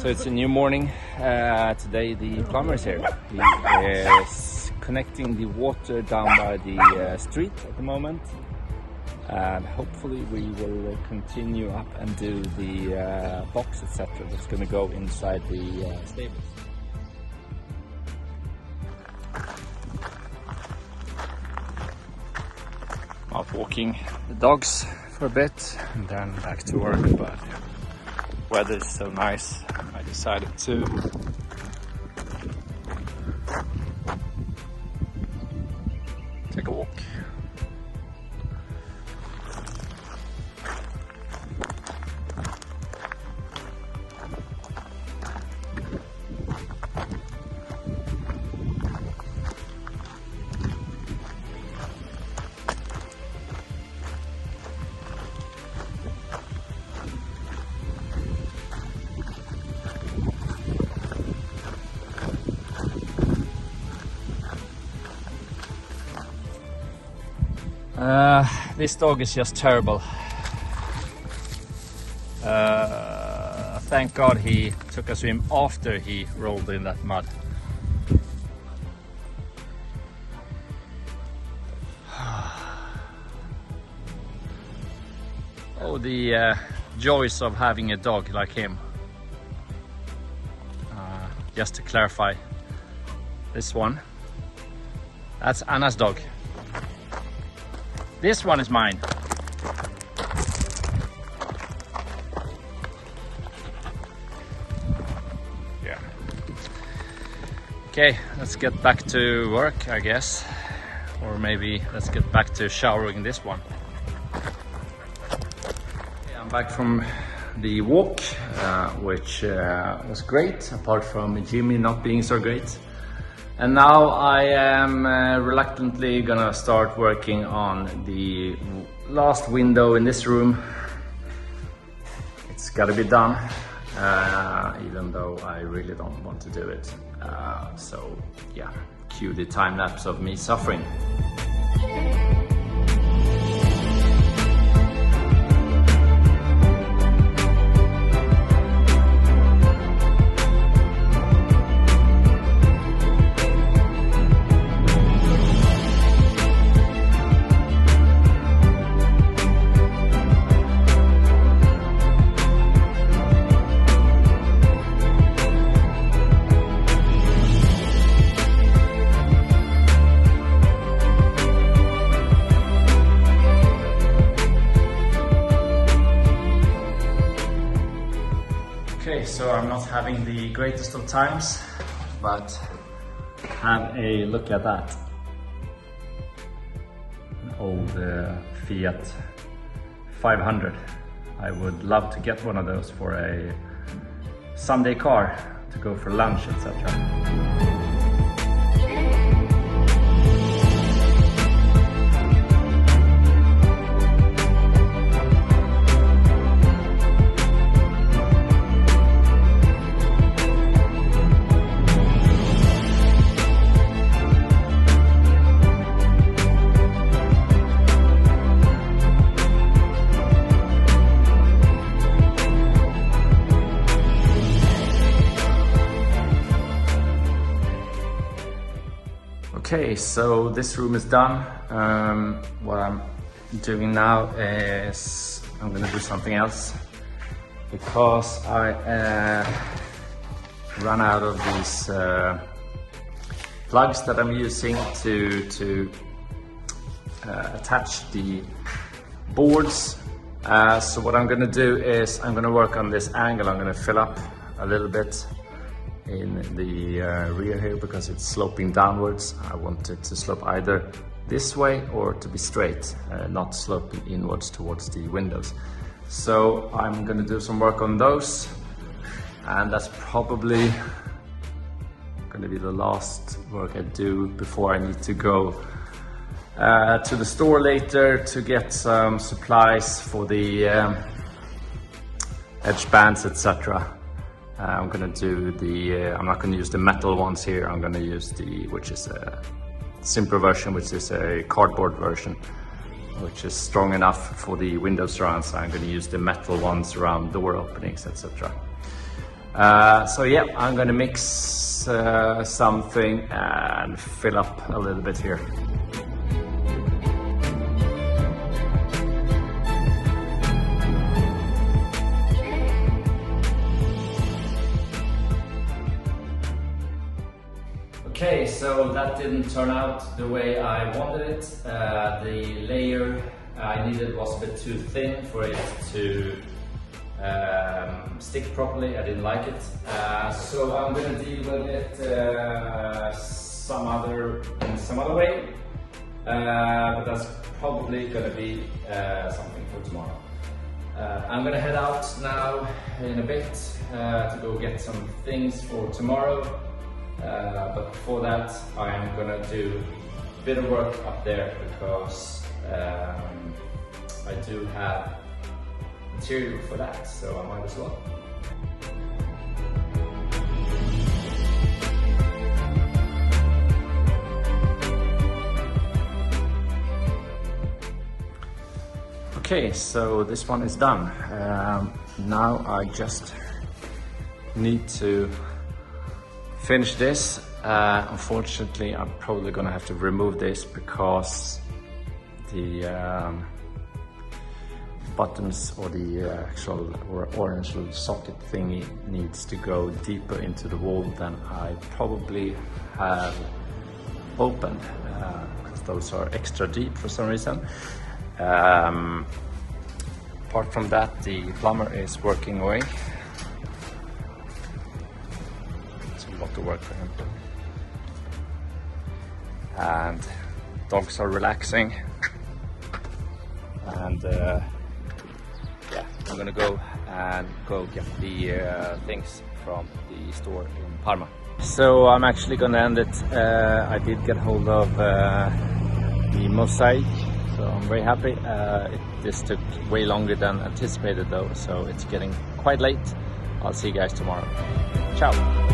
So it's a new morning. Today the plumber is here. He is connecting the water down by the street at the moment. And hopefully we will continue up and do the box, etc. that's going to go inside the stables. Out walking the dogs for a bit and then back to work, but weather is so nice, I decided to take a walk. This dog is just terrible. Thank God he took a swim after he rolled in that mud. Oh, the joys of having a dog like him. Just to clarify, this one, that's Anna's dog. This one is mine. Yeah. Okay, let's get back to work, I guess. Or maybe let's get back to showering this one. Okay, I'm back from the walk, which was great, apart from Jimmy not being so great. And now I am reluctantly gonna start working on the last window in this room. It's gotta be done, even though I really don't want to do it. So yeah, cue the time lapse of me suffering. Okay, so I'm not having the greatest of times, but have a look at that. An old Fiat 500. I would love to get one of those for a Sunday car to go for lunch, etc. Okay, so this room is done. What I'm doing now is I'm gonna do something else because I ran out of these plugs that I'm using to attach the boards. So what I'm gonna do is I'm gonna work on this angle. I'm gonna fill up a little bit in the rear here because it's sloping downwards. I want it to slope either this way or to be straight, not sloping inwards towards the windows. So I'm going to do some work on those, and that's probably going to be the last work I do before I need to go to the store later to get some supplies for the edge bands, etc. I'm gonna do the, I'm not gonna use the metal ones here, I'm gonna use which is a simpler version, which is a cardboard version, which is strong enough for the window surrounds. I'm gonna use the metal ones around door openings, etc. So yeah, I'm gonna mix something and fill up a little bit here. Okay, so that didn't turn out the way I wanted it. The layer I needed was a bit too thin for it to stick properly. I didn't like it. So I'm gonna deal with it some other way. But that's probably gonna be something for tomorrow. I'm gonna head out now in a bit to go get some things for tomorrow. But before that, I am gonna do a bit of work up there because I do have material for that, so I might as well. Okay, so this one is done. Now I just need to finish this. Unfortunately, I'm probably gonna have to remove this because the buttons or the actual orange little socket thingy needs to go deeper into the wall than I probably have opened, because those are extra deep for some reason. Apart from that, the plumber is working away. To work for him, and dogs are relaxing, and yeah, I'm gonna go get the things from the store in Parma. So I'm actually gonna end it. I did get hold of the mosaic, so I'm very happy. This took way longer than anticipated though, so it's getting quite late. I'll see you guys tomorrow. Ciao.